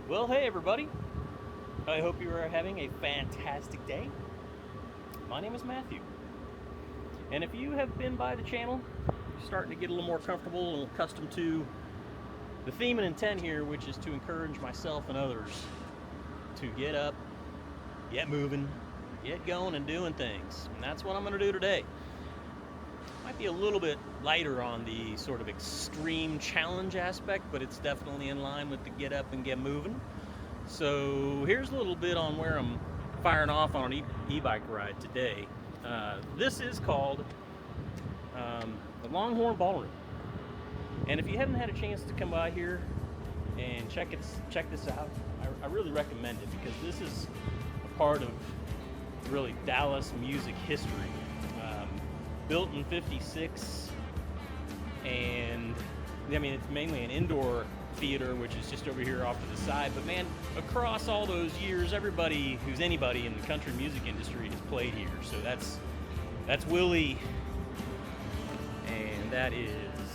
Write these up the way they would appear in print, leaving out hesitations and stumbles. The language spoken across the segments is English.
Well, hey everybody. I hope you are having a fantastic day. My name is Matthew. And if you have been by the channel, you're starting to get a little more comfortable and accustomed to the theme and intent here, which is to encourage myself and others to get up, get moving, get going and doing things. And that's what I'm going to do today. Might be a little bit lighter on the sort of extreme challenge aspect, but it's definitely in line with the get up and get moving. So here's a little bit on where I'm firing off on an e-bike ride today. This is called the Longhorn Ballroom. And if you haven't had a chance to come by here and check this out, I really recommend it, because this is a part of really Dallas music history. Built in '56, and I mean, it's mainly an indoor theater, which is just over here off to the side. But man, across all those years, everybody who's anybody in the country music industry has played here. So that's Willie, and that is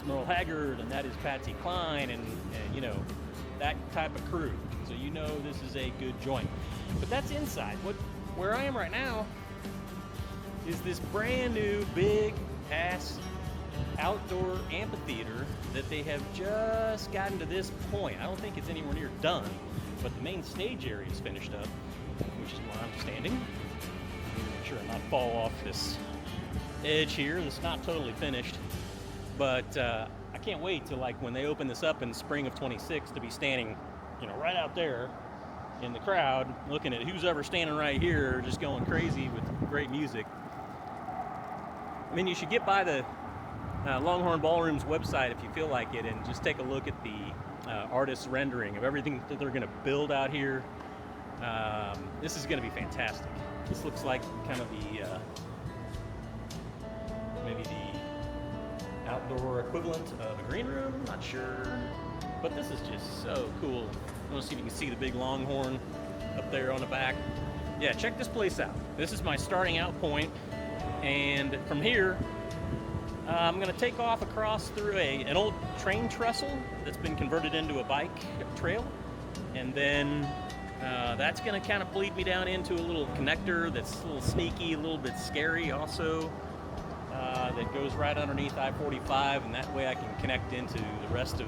Merle Haggard, and that is Patsy Cline, and you know, that type of crew. So you know this is a good joint. But that's inside. Where I am right now is this brand new big ass outdoor amphitheater that they have just gotten to this point. I don't think it's anywhere near done, but the main stage area is finished up, which is where I'm standing. Make sure I not fall off this edge here. It's not totally finished, but I can't wait till, like, when they open this up in spring of 26 to be standing, you know, right out there in the crowd, looking at who's ever standing right here, just going crazy with great music. I mean, you should get by the Longhorn Ballroom's website if you feel like it, and just take a look at the artist's rendering of everything that they're going to build out here. This is going to be fantastic. This looks like kind of the maybe the outdoor equivalent of a green room. I'm not sure, but this is just so cool. I want to see if you can see the big Longhorn up there on the back. Yeah, check this place out. This is my starting out point. And from here, I'm going to take off across through an old train trestle that's been converted into a bike trail. And then that's going to kind of lead me down into a little connector that's a little sneaky, a little bit scary also, that goes right underneath I-45. And that way I can connect into the rest of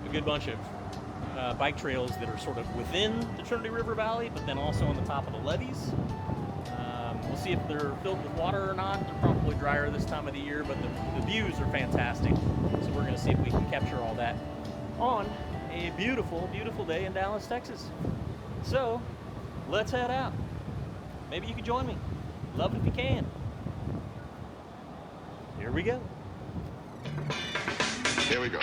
a good bunch of bike trails that are sort of within the Trinity River Valley, but then also on the top of the levees. We'll see if they're filled with water or not. They're probably drier this time of the year, but the views are fantastic. So we're going to see if we can capture all that on a beautiful, beautiful day in Dallas, Texas. So let's head out. Maybe you can join me. Love it if you can. Here we go. Here we go.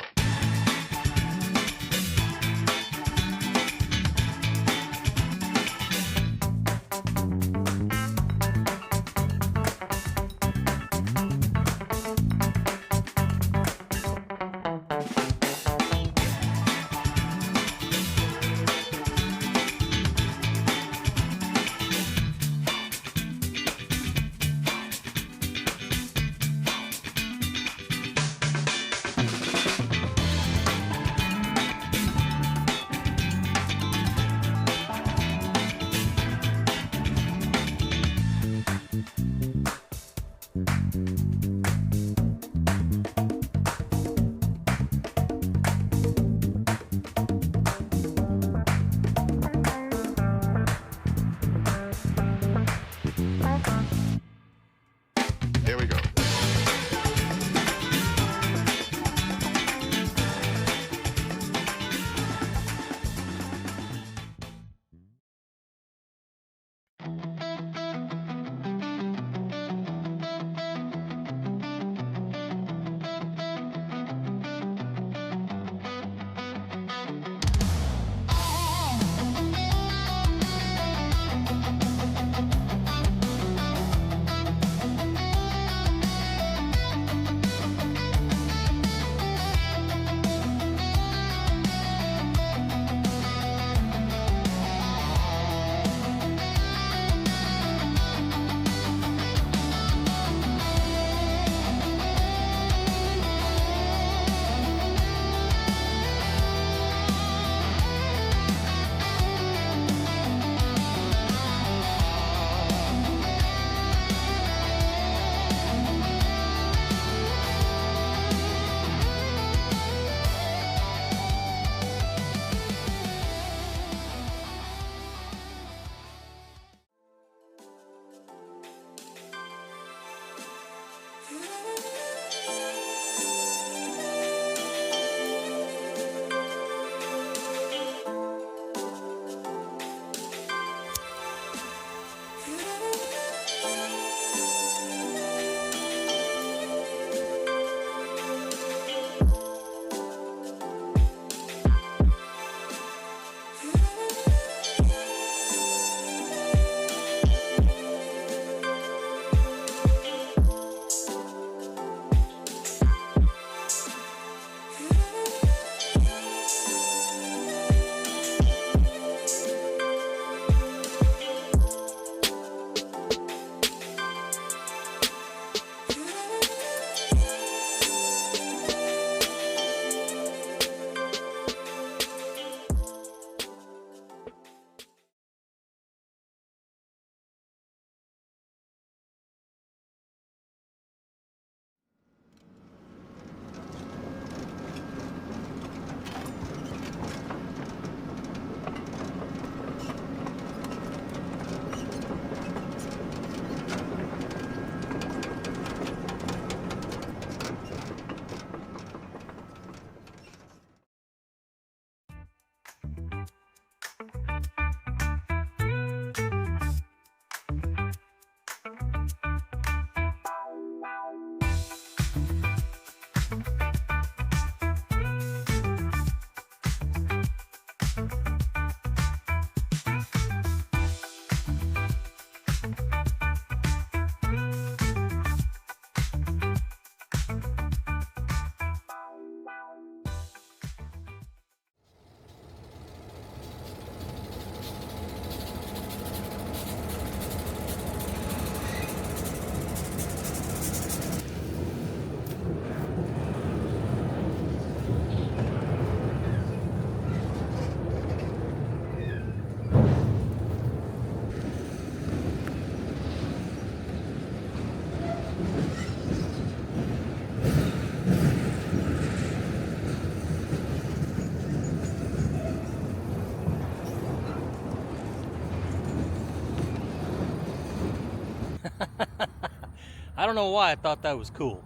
I don't know why I thought that was cool,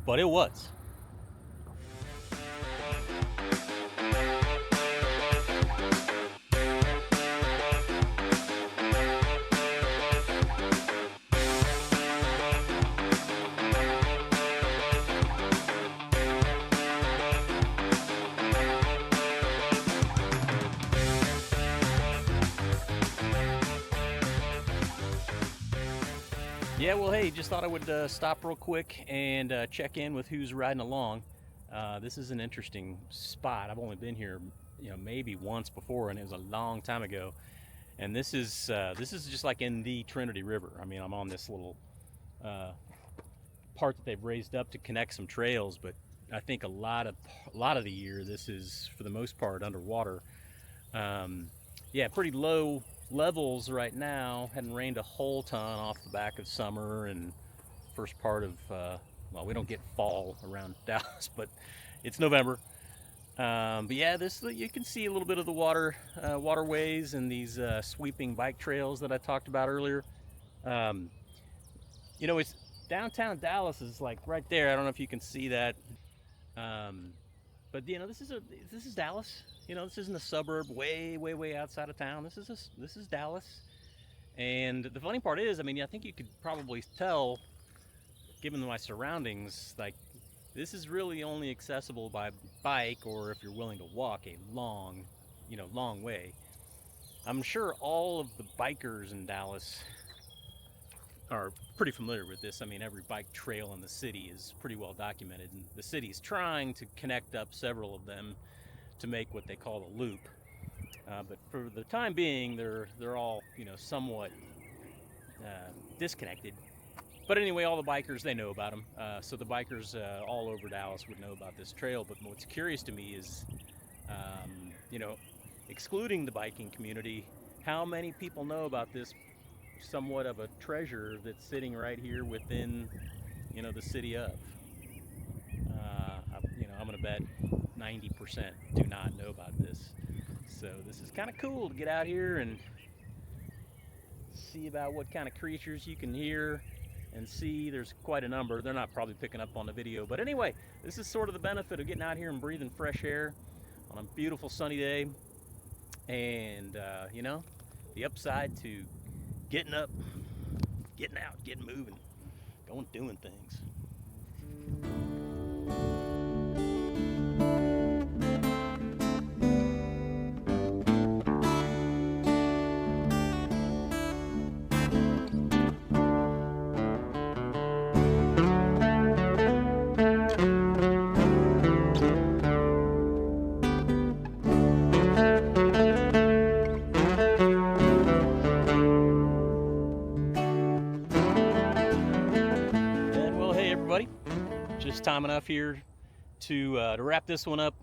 but it was. Yeah, well, hey, just thought I would stop real quick and check in with who's riding along. This is an interesting spot. I've only been here, maybe once before, and it was a long time ago. And this is just like in the Trinity River. I mean, I'm on this little part that they've raised up to connect some trails, but I think a lot of the year this is for the most part underwater. Yeah, pretty low levels right now. Hadn't rained a whole ton off the back of summer and first part of well, we don't get fall around Dallas, but it's November. But yeah, this you can see a little bit of the waterways and these sweeping bike trails that I talked about earlier. Um, it's downtown Dallas is like right there. I don't know if you can see that. Um, but this is Dallas. This isn't a suburb way outside of town. This is Dallas. And the funny part is, I mean, I think you could probably tell, given my surroundings, like this is really only accessible by bike or if you're willing to walk a long way. I'm sure all of the bikers in Dallas are pretty familiar with this. I mean, every bike trail in the city is pretty well documented, and the city's trying to connect up several of them to make what they call a loop. But for the time being, they're all somewhat disconnected. But anyway, all the bikers, they know about them. So the bikers all over Dallas would know about this trail. But what's curious to me is, excluding the biking community, how many people know about this somewhat of a treasure that's sitting right here within, the city of. I'm going to bet 90% do not know about this. So this is kind of cool to get out here and see about what kind of creatures you can hear and see. There's quite a number. They're not probably picking up on the video, but anyway, this is sort of the benefit of getting out here and breathing fresh air on a beautiful sunny day, and the upside to getting up, getting out, getting moving, going doing things. Just time enough here to wrap this one up.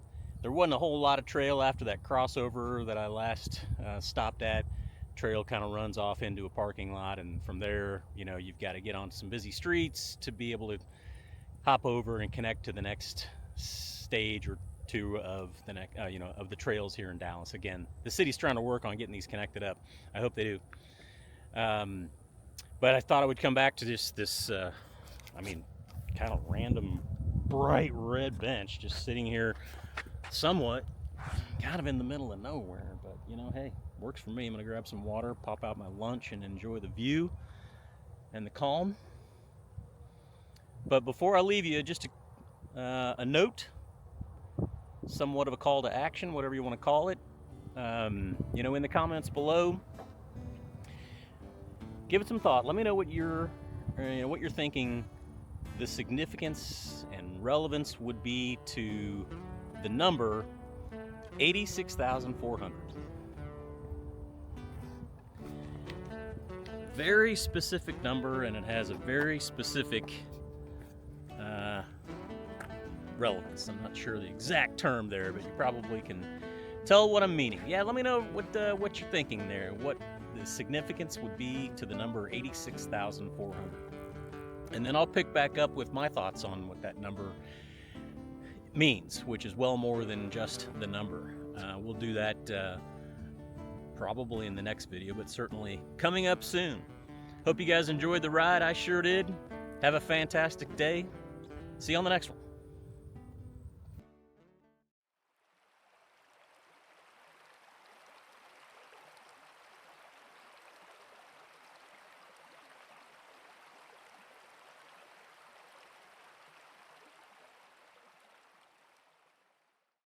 There wasn't a whole lot of trail after that crossover that I last stopped at. Trail kind of runs off into a parking lot, and from there, you've got to get on some busy streets to be able to hop over and connect to the next stage or two of the next, of the trails here in Dallas. Again, the city's trying to work on getting these connected up. I hope they do. But I thought I would come back to just this. Kind of random bright red bench just sitting here somewhat kind of in the middle of nowhere, but hey, works for me. I'm gonna grab some water, pop out my lunch, and enjoy the view and the calm. But before I leave you, just a note, somewhat of a call to action, whatever you want to call it. In the comments below, give it some thought. Let me know what you're thinking the significance and relevance would be to the number 86,400. Very specific number, and it has a very specific relevance. I'm not sure the exact term there, but you probably can tell what I'm meaning. Yeah, let me know what you're thinking there, what the significance would be to the number 86,400. And then I'll pick back up with my thoughts on what that number means, which is well more than just the number. We'll do that probably in the next video, but certainly coming up soon. Hope you guys enjoyed the ride. I sure did. Have a fantastic day. See you on the next one.